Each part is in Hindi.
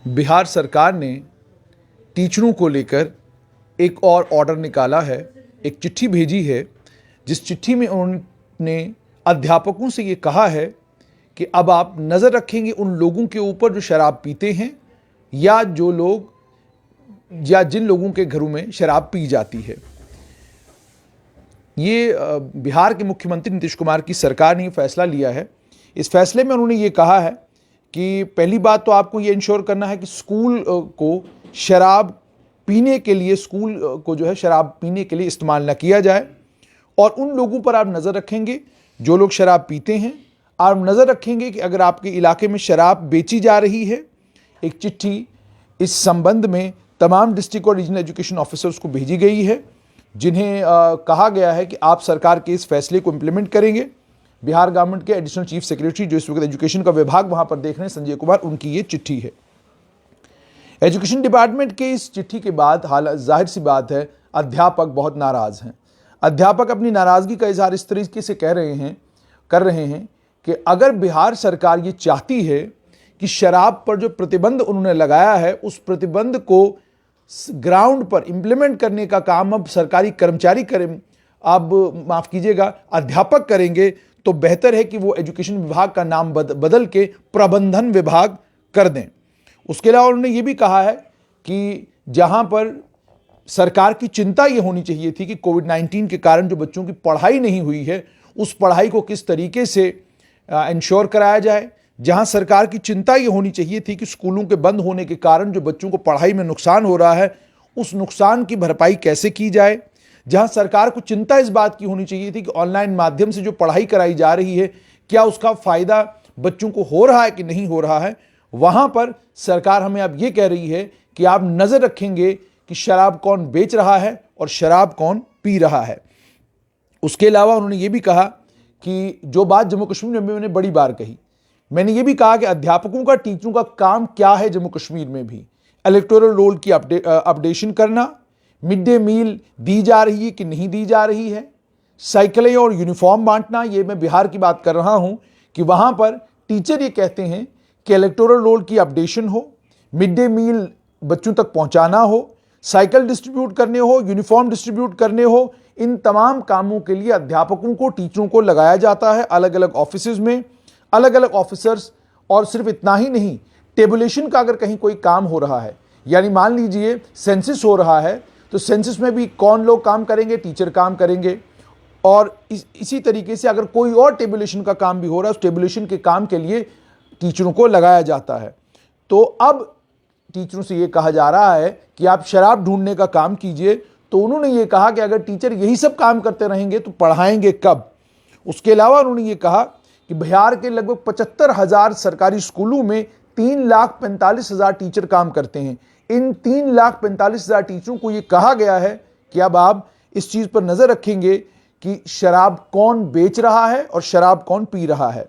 बिहार सरकार ने टीचरों को लेकर एक और ऑर्डर निकाला है, एक चिट्ठी भेजी है, जिस चिट्ठी में उन्होंने अध्यापकों से ये कहा है कि अब आप नज़र रखेंगे उन लोगों के ऊपर जो शराब पीते हैं या जिन लोगों के घरों में शराब पी जाती है। ये बिहार के मुख्यमंत्री नीतीश कुमार की सरकार ने ये फैसला लिया है। इस फैसले में उन्होंने ये कहा है कि पहली बात तो आपको ये इंश्योर करना है कि स्कूल को शराब पीने के लिए शराब पीने के लिए इस्तेमाल न किया जाए, और उन लोगों पर आप नज़र रखेंगे जो लोग शराब पीते हैं। आप नज़र रखेंगे कि अगर आपके इलाके में शराब बेची जा रही है। एक चिट्ठी इस संबंध में तमाम डिस्ट्रिक्ट और रीजनल एजुकेशन ऑफिसर्स को भेजी गई है, जिन्हें कहा गया है कि आप सरकार के इस फैसले को इम्प्लीमेंट करेंगे। बिहार गवर्नमेंट के एडिशनल चीफ सेक्रेटरी जो इस वक्त एजुकेशन का विभाग वहां पर देख रहे हैं, संजय कुमार, उनकी ये चिट्ठी है। एजुकेशन डिपार्टमेंट के इस चिट्ठी के बाद जाहिर सी बात है अध्यापक बहुत नाराज हैं। अध्यापक अपनी नाराजगी का इजहार इस तरीके से कर रहे हैं कि अगर बिहार सरकार ये चाहती है कि शराब पर जो प्रतिबंध उन्होंने लगाया है उस प्रतिबंध को ग्राउंड पर इंप्लीमेंट करने का काम अब सरकारी कर्मचारी करें, अब माफ कीजिएगा अध्यापक करेंगे, तो बेहतर है कि वो एजुकेशन विभाग का नाम बदल के प्रबंधन विभाग कर दें। उसके अलावा उन्होंने ये भी कहा है कि जहां पर सरकार की चिंता ये होनी चाहिए थी कि कोविड-19 के कारण जो बच्चों की पढ़ाई नहीं हुई है उस पढ़ाई को किस तरीके से इंश्योर कराया जाए, जहां सरकार की चिंता ये होनी चाहिए थी कि स्कूलों के बंद होने के कारण जो बच्चों को पढ़ाई में नुकसान हो रहा है उस नुकसान की भरपाई कैसे की जाए, जहां सरकार को चिंता इस बात की होनी चाहिए थी कि ऑनलाइन माध्यम से जो पढ़ाई कराई जा रही है क्या उसका फायदा बच्चों को हो रहा है कि नहीं हो रहा है, वहां पर सरकार हमें अब ये कह रही है कि आप नजर रखेंगे कि शराब कौन बेच रहा है और शराब कौन पी रहा है। उसके अलावा उन्होंने ये भी कहा कि जो बात जम्मू कश्मीर में मैंने बड़ी बार कही, मैंने ये भी कहा कि अध्यापकों का, टीचरों का काम क्या है जम्मू कश्मीर में भी इलेक्टोरल रोल की अपडेशन करना, मिड डे मील दी जा रही है कि नहीं दी जा रही है, साइकिलें और यूनिफॉर्म बांटना। ये मैं बिहार की बात कर रहा हूं कि वहां पर टीचर ये कहते हैं कि इलेक्टोरल रोल की अपडेशन हो, मिड डे मील बच्चों तक पहुंचाना हो, साइकिल डिस्ट्रीब्यूट करने हो, यूनिफॉर्म डिस्ट्रीब्यूट करने हो। इन तमाम कामों के लिए अध्यापकों को, टीचरों को लगाया जाता है अलग अलग ऑफिसेज में, अलग अलग ऑफिसर्स। और सिर्फ इतना ही नहीं, टेबुलेशन का अगर कहीं कोई काम हो रहा है, यानी मान लीजिए सेंसस हो रहा है, तो सेंसस में भी कौन लोग काम करेंगे, टीचर काम करेंगे। और इसी तरीके से अगर कोई और टेबुलेशन का काम भी हो रहा है, उस टेबुलेशन के काम के लिए टीचरों को लगाया जाता है। तो अब टीचरों से यह कहा जा रहा है कि आप शराब ढूंढने का काम कीजिए। तो उन्होंने ये कहा कि अगर टीचर यही सब काम करते रहेंगे तो पढ़ाएंगे कब। उसके अलावा उन्होंने ये कहा कि बिहार के लगभग 75,000 सरकारी स्कूलों में 3,45,000 टीचर काम करते हैं। इन 3,45,000 टीचरों को ये कहा गया है कि अब आप इस चीज पर नजर रखेंगे कि शराब कौन बेच रहा है और शराब कौन पी रहा है।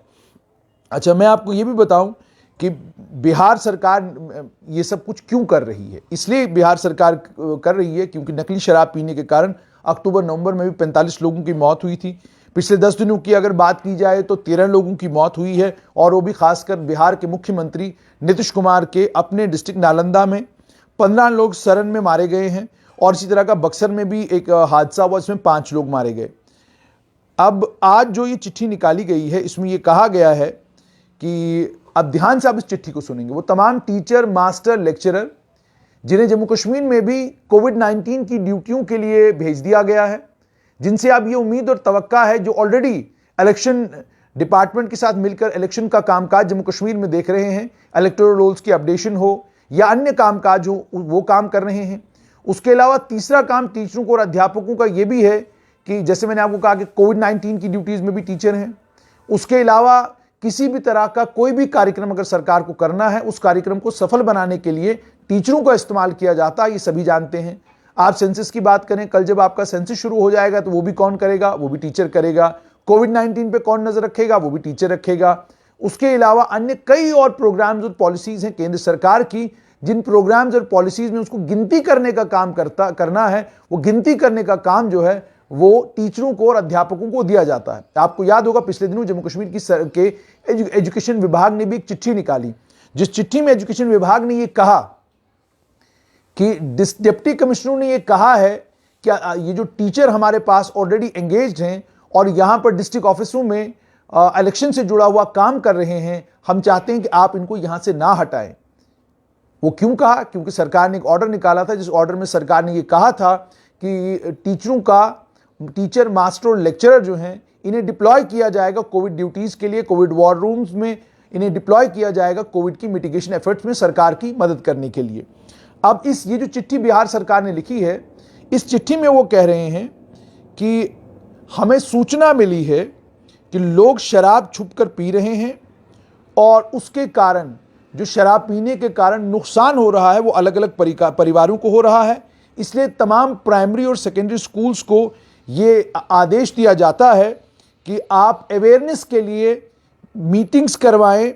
अच्छा, मैं आपको ये भी बताऊं कि बिहार सरकार ये सब कुछ क्यों कर रही है। इसलिए बिहार सरकार कर रही है क्योंकि नकली शराब पीने के कारण अक्टूबर-नवंबर में भी 45 लोगों की मौत हुई थी। पिछले 10 दिनों की अगर बात की जाए तो 13 लोगों की मौत हुई है, और वो भी खासकर बिहार के मुख्यमंत्री नीतीश कुमार के अपने डिस्ट्रिक्ट नालंदा में 15 लोग सरन में मारे गए हैं, और इसी तरह का बक्सर में भी एक हादसा हुआ जिसमें 5 लोग मारे गए। अब आज जो ये चिट्ठी निकाली गई है इसमें ये कहा गया है कि अब ध्यान से आप इस चिट्ठी को सुनेंगे, वो तमाम टीचर, मास्टर, लेक्चरर जिन्हें जम्मू कश्मीर में भी कोविड-19 की ड्यूटियों के लिए भेज दिया गया है, जिनसे अब ये उम्मीद और तवक्का है, जो ऑलरेडी इलेक्शन डिपार्टमेंट के साथ मिलकर इलेक्शन का कामकाज जम्मू कश्मीर में देख रहे हैं, इलेक्टोरल रोल्स की अपडेशन हो या अन्य कामकाज हो, वो काम कर रहे हैं। उसके अलावा तीसरा काम टीचरों को और अध्यापकों का ये भी है कि जैसे मैंने आपको कहा कि कोविड-19 की ड्यूटीज में भी टीचर हैं। उसके अलावा किसी भी तरह का कोई भी कार्यक्रम अगर सरकार को करना है, उस कार्यक्रम को सफल बनाने के लिए टीचरों का इस्तेमाल किया जाता है, ये सभी जानते हैं। आप सेंसस की बात करें, कल जब आपका सेंसस शुरू हो जाएगा तो वो भी कौन करेगा, वो भी टीचर करेगा। कोविड-19 पे कौन नजर रखेगा, वो भी टीचर रखेगा। उसके अलावा अन्य कई और प्रोग्राम्स और पॉलिसीज हैं केंद्र सरकार की, जिन प्रोग्राम्स और पॉलिसीज में उसको गिनती करने का काम करना है, वो गिनती करने का काम जो है वो टीचरों को और अध्यापकों को दिया जाता है। आपको याद होगा पिछले दिनों जम्मू कश्मीर के एजुकेशन विभाग ने भी एक चिट्ठी निकाली जिस चिट्ठी में एजुकेशन विभाग ने यह कहा कि डिप्टी कमिश्नर ने यह कहा है कि ये जो टीचर हमारे पास ऑलरेडी एंगेज्ड हैं और यहां पर डिस्ट्रिक्ट ऑफिसों में इलेक्शन से जुड़ा हुआ काम कर रहे हैं, हम चाहते हैं कि आप इनको यहां से ना हटाएं। वो क्यों कहा? क्योंकि सरकार ने एक ऑर्डर निकाला था, जिस ऑर्डर में सरकार ने यह कहा था कि टीचर, मास्टर और लेक्चरर जो हैं, इन्हें डिप्लॉय किया जाएगा कोविड ड्यूटीज के लिए, कोविड वॉर रूम्स में इन्हें डिप्लॉय किया जाएगा कोविड की मिटिगेशन एफर्ट्स में सरकार की मदद करने के लिए। अब ये जो चिट्ठी बिहार सरकार ने लिखी है, इस चिट्ठी में वो कह रहे हैं कि हमें सूचना मिली है कि लोग शराब छुपकर पी रहे हैं और उसके कारण, जो शराब पीने के कारण नुकसान हो रहा है वो अलग अलग परिवारों को हो रहा है। इसलिए तमाम प्राइमरी और सेकेंडरी स्कूल्स को ये आदेश दिया जाता है कि आप अवेयरनेस के लिए मीटिंग्स करवाएं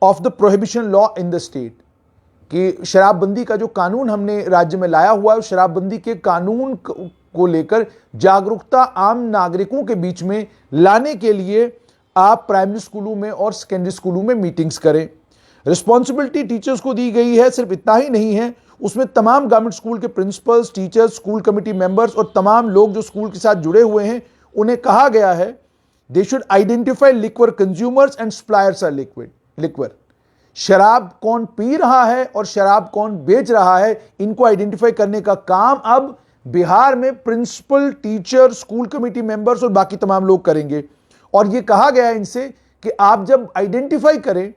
of the prohibition law in the state, कि शराबबंदी का जो कानून हमने राज्य में लाया हुआ है, शराबबंदी के कानून को लेकर जागरूकता आम नागरिकों के बीच में लाने के लिए आप प्राइमरी स्कूलों में और सेकेंडरी स्कूलों में मीटिंग्स करें। रिस्पॉन्सिबिलिटी टीचर्स को दी गई है, सिर्फ इतना ही नहीं है, उसमें तमाम गवर्नमेंट स्कूल के principles, teachers, school committee members और तमाम लोग जो स्कूल के साथ जुड़े हुए हैं, उन्हें कहा गया है they should identify liquor consumers and suppliers of liquor. शराब कौन पी रहा है और शराब कौन बेच रहा है, इनको आइडेंटिफाई करने का काम अब बिहार में principal, teacher, school committee members और बाकी तमाम लोग करेंगे। और यह कहा गया है इनसे कि आप जब आइडेंटिफाई करें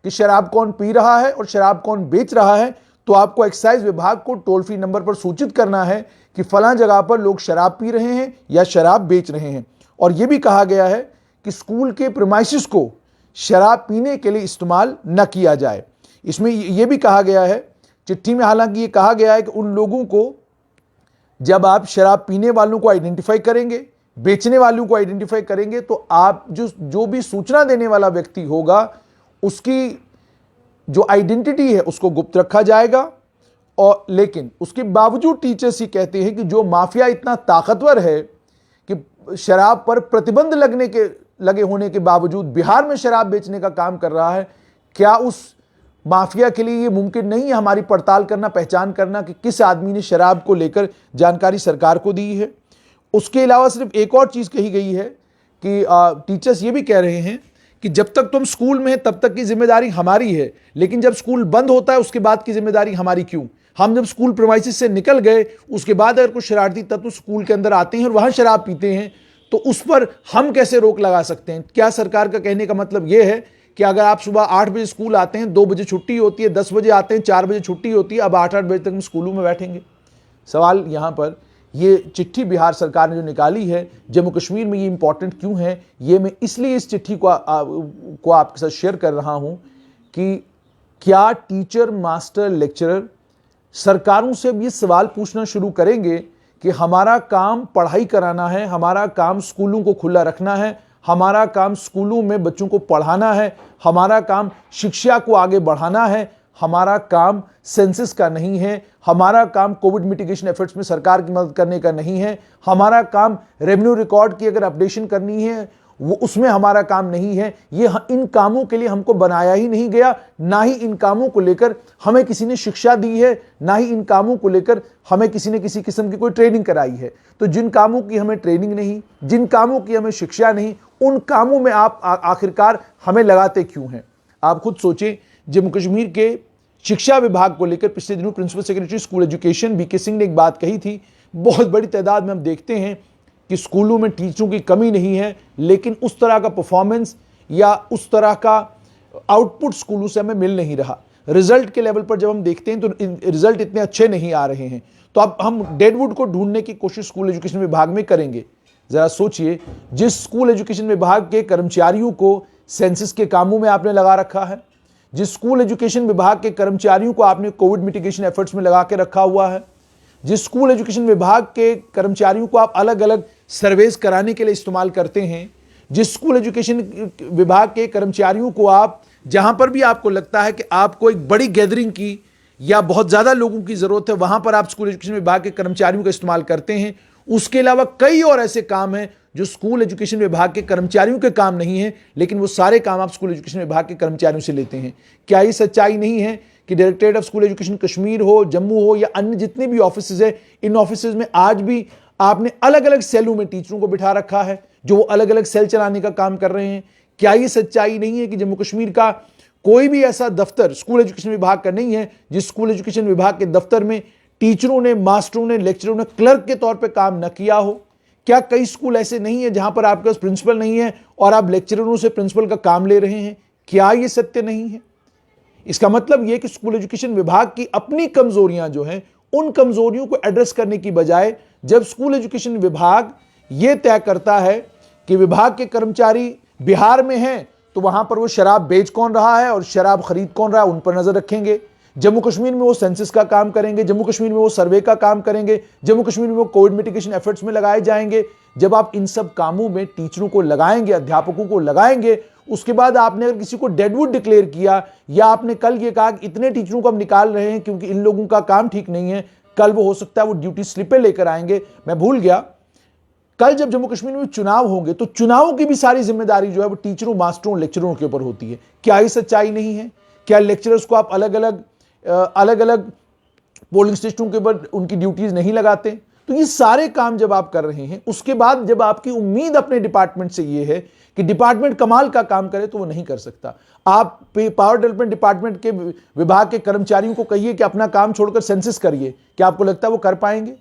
कि शराब कौन पी रहा है और शराब कौन बेच रहा है, तो आपको एक्साइज विभाग को टोल फ्री नंबर पर सूचित करना है कि फलां जगह पर लोग शराब पी रहे हैं या शराब बेच रहे हैं। और यह भी कहा गया है कि स्कूल के प्रीमाइसेस को शराब पीने के लिए इस्तेमाल न किया जाए। इसमें यह भी कहा गया है चिट्ठी में, हालांकि यह कहा गया है कि उन लोगों को, जब आप शराब पीने वालों को आइडेंटिफाई करेंगे, बेचने वालों को आइडेंटिफाई करेंगे, तो आप जो भी सूचना देने वाला व्यक्ति होगा उसकी जो आइडेंटिटी है उसको गुप्त रखा जाएगा। और लेकिन उसके बावजूद टीचर्स ही कहते हैं कि जो माफिया इतना ताकतवर है कि शराब पर प्रतिबंध लगे होने के बावजूद बिहार में शराब बेचने का काम कर रहा है, क्या उस माफिया के लिए ये मुमकिन नहीं है हमारी पड़ताल करना, पहचान करना कि किस आदमी ने शराब को लेकर जानकारी सरकार को दी है। उसके अलावा सिर्फ एक और चीज कही गई है कि टीचर्स ये भी कह रहे हैं कि जब तक तुम स्कूल में हैं तब तक की जिम्मेदारी हमारी है, लेकिन जब स्कूल बंद होता है उसके बाद की जिम्मेदारी हमारी क्यों? हम जब स्कूल प्रीमाइसेस से निकल गए, उसके बाद अगर कुछ शरारती तत्व स्कूल के अंदर आते हैं और वहां शराब पीते हैं, तो उस पर हम कैसे रोक लगा सकते हैं? क्या सरकार का कहने का मतलब यह है कि अगर आप सुबह 8 बजे स्कूल आते हैं, 2 बजे छुट्टी होती है, 10 बजे आते हैं, 4 बजे छुट्टी होती है, अब 8-8 बजे तक हम स्कूलों में बैठेंगे? सवाल यहां पर, ये चिट्ठी बिहार सरकार ने जो निकाली है जम्मू कश्मीर में, ये इंपॉर्टेंट क्यों है, ये मैं इसलिए इस चिट्ठी को आपके साथ शेयर कर रहा हूं कि क्या टीचर, मास्टर, लेक्चरर सरकारों से अब ये सवाल पूछना शुरू करेंगे कि हमारा काम पढ़ाई कराना है, हमारा काम स्कूलों को खुला रखना है, हमारा काम स्कूलों में बच्चों को पढ़ाना है, हमारा काम शिक्षा को आगे बढ़ाना है, हमारा काम सेंसस का नहीं है, हमारा काम कोविड मिटिगेशन एफर्ट्स में सरकार की मदद करने का नहीं है, हमारा काम रेवेन्यू रिकॉर्ड की अगर अपडेशन करनी है वो उसमें हमारा काम नहीं है। ये इन कामों के लिए हमको बनाया ही नहीं गया, ना ही इन कामों को लेकर हमें किसी ने शिक्षा दी है, ना ही इन कामों को लेकर हमें किसी ने किसी किस्म की कोई ट्रेनिंग कराई है। तो जिन कामों की हमें ट्रेनिंग नहीं, जिन कामों की हमें शिक्षा नहीं, उन कामों में आप आखिरकार हमें लगाते क्यों हैं? आप खुद सोचें। जम्मू कश्मीर के शिक्षा विभाग को लेकर पिछले दिनों principal secretary school education B K Singh ने एक बात कही थी। बहुत बड़ी तादाद में हम देखते हैं कि स्कूलों में टीचरों की कमी नहीं है, लेकिन उस तरह का परफॉर्मेंस या उस तरह का आउटपुट स्कूलों से हमें मिल नहीं रहा। रिजल्ट के लेवल पर जब हम देखते हैं तो रिजल्ट इतने अच्छे नहीं आ रहे हैं। तो अब हम डेडवुड को ढूंढने की कोशिश स्कूल एजुकेशन विभाग में करेंगे। जरा सोचिए, जिस स्कूल एजुकेशन विभाग के कर्मचारियों को सेंसस के कामों में आपने लगा रखा है, जिस स्कूल एजुकेशन विभाग के कर्मचारियों को आपने कोविड मिटिगेशन एफर्ट्स में लगा के रखा हुआ है, जिस स्कूल एजुकेशन विभाग के कर्मचारियों को आप अलग अलग सर्वेस कराने के लिए इस्तेमाल करते हैं, जिस स्कूल एजुकेशन विभाग के कर्मचारियों को आप, जहां पर भी आपको लगता है कि आपको एक बड़ी गैदरिंग की या बहुत ज़्यादा लोगों की ज़रूरत है, वहां पर आप स्कूल एजुकेशन विभाग के कर्मचारियों का इस्तेमाल करते हैं। उसके अलावा कई और ऐसे काम हैं जो स्कूल एजुकेशन विभाग के कर्मचारियों के काम नहीं है, लेकिन वो सारे काम आप स्कूल एजुकेशन विभाग के कर्मचारियों से लेते हैं। क्या ये सच्चाई नहीं है कि directorate of school education Kashmir हो, जम्मू हो या अन्य जितने भी ऑफिस है, इन ऑफिस में आज भी आपने अलग अलग सेलों में टीचरों को बिठा रखा है जो वो अलग अलग सेल चलाने का काम कर रहे हैं? क्या ये सच्चाई नहीं है कि जम्मू कश्मीर का कोई भी ऐसा दफ्तर स्कूल एजुकेशन विभाग का नहीं है जिस स्कूल एजुकेशन विभाग के दफ्तर में टीचरों ने, मास्टरों ने, लेक्चरों ने क्लर्क के तौर पे काम न किया हो? क्या कई स्कूल ऐसे नहीं है जहां पर आपके पास प्रिंसिपल नहीं है और आप लेक्चररों से प्रिंसिपल का काम ले रहे हैं? क्या ये सत्य नहीं है? इसका मतलब यह कि स्कूल एजुकेशन विभाग की अपनी कमजोरियां जो हैं, उन कमजोरियों को एड्रेस करने की बजाय जब स्कूल एजुकेशन विभाग यह तय करता है कि विभाग के कर्मचारी बिहार में हैं तो वहां पर वो शराब बेच कौन रहा है और शराब खरीद कौन रहा है उन पर नजर रखेंगे, जम्मू कश्मीर में वो सेंसस का काम करेंगे, जम्मू कश्मीर में वो सर्वे का काम करेंगे, जम्मू कश्मीर में वो कोविड मिटिगेशन एफर्ट्स में लगाए जाएंगे। जब आप इन सब कामों में टीचरों को लगाएंगे, अध्यापकों को लगाएंगे, उसके बाद आपने अगर किसी को डेडवुड डिक्लेयर किया या आपने कल ये कहा कि इतने टीचरों को हम निकाल रहे हैं क्योंकि इन लोगों का काम ठीक नहीं है, कल वो हो सकता है वो ड्यूटी स्लिपें लेकर आएंगे। मैं भूल गया, कल जब जम्मू कश्मीर में चुनाव होंगे तो चुनावों की भी सारी जिम्मेदारी जो है वो टीचरों, मास्टरों, लेक्चरों के ऊपर होती है। क्या ये सच्चाई नहीं है? क्या लेक्चरर्स को आप अलग अलग पोलिंग स्टेशनों के ऊपर उनकी ड्यूटीज नहीं लगाते? तो ये सारे काम जब आप कर रहे हैं, उसके बाद जब आपकी उम्मीद अपने डिपार्टमेंट से ये है कि डिपार्टमेंट कमाल का काम करे, तो वो नहीं कर सकता। आप पावर डेवलपमेंट डिपार्टमेंट के विभाग के कर्मचारियों को कहिए कि अपना काम छोड़कर सेंसस करिए, क्या आपको लगता है वो कर पाएंगे?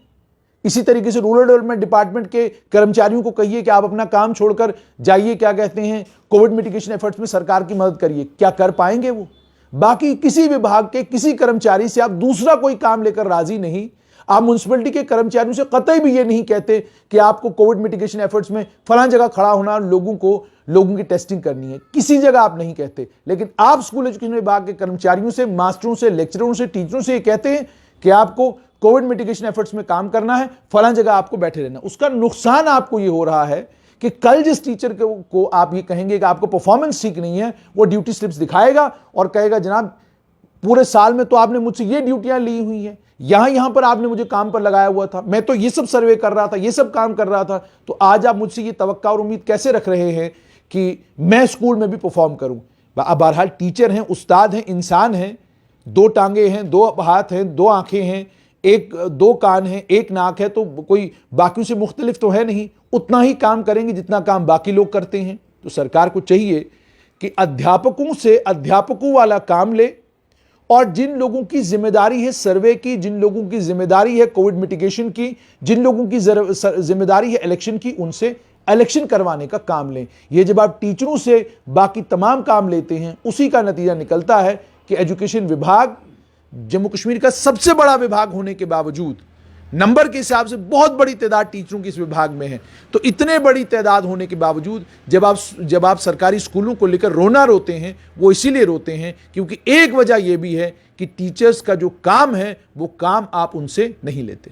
इसी तरीके से रूरल डेवलपमेंट डिपार्टमेंट के कर्मचारियों को कहिए कि आप अपना काम छोड़कर जाइए, क्या कहते हैं, कोविड मिटिगेशन एफर्ट्स में सरकार की मदद करिए, क्या कर पाएंगे वो? बाकी किसी विभाग के किसी कर्मचारी से आप दूसरा कोई काम लेकर राजी नहीं। आप म्युनिसिपैलिटी के कर्मचारियों से कतई भी ये नहीं कहते कि आपको कोविड मिटिगेशन एफर्ट्स में फलां जगह खड़ा होना, लोगों की टेस्टिंग करनी है, किसी जगह आप नहीं कहते। लेकिन आप स्कूल एजुकेशन विभाग के कर्मचारियों से, मास्टरों से, लेक्चररों से, टीचरों से ये कहते हैं कि आपको कोविड मिटिगेशन एफर्ट्स में काम करना है, फलां जगह आपको बैठे रहना। उसका नुकसान आपको ये हो रहा है कि कल जिस टीचर को आप ये कहेंगे कि आपको परफॉर्मेंस ठीक नहीं है, वो ड्यूटी स्लिप्स दिखाएगा और कहेगा जनाब पूरे साल में तो आपने मुझसे ये ड्यूटियां ली हुई हैं, यहां पर आपने मुझे काम पर लगाया हुआ था, मैं तो ये सब सर्वे कर रहा था, ये सब काम कर रहा था, तो आज आप मुझसे ये तवक्का और उम्मीद कैसे रख रहे हैं कि मैं स्कूल में भी परफॉर्म करूं? बहरहाल टीचर हैं, उस्ताद हैं, इंसान हैं, दो टांगे हैं, दो हाथ हैं, दो आंखें हैं, दो कान हैं, एक नाक है, तो कोई बाकियों से मुख्तलिफ तो है नहीं। उतना ही काम करेंगे जितना काम बाकी लोग करते हैं। तो सरकार को चाहिए कि अध्यापकों से अध्यापकों वाला काम ले और जिन लोगों की जिम्मेदारी है सर्वे की, जिन लोगों की जिम्मेदारी है कोविड मिटिगेशन की, जिन लोगों की जिम्मेदारी है इलेक्शन की, उनसे इलेक्शन करवाने का काम लें। ये जब आप टीचरों से बाकी तमाम काम लेते हैं, उसी का नतीजा निकलता है कि एजुकेशन विभाग जम्मू कश्मीर का सबसे बड़ा विभाग होने के बावजूद, नंबर के हिसाब से बहुत बड़ी तादाद टीचरों की इस विभाग में है, तो इतने बड़ी तादाद होने के बावजूद जब आप सरकारी स्कूलों को लेकर रोते हैं, वो इसीलिए रोते हैं क्योंकि एक वजह यह भी है कि टीचर्स का जो काम है वो काम आप उनसे नहीं लेते।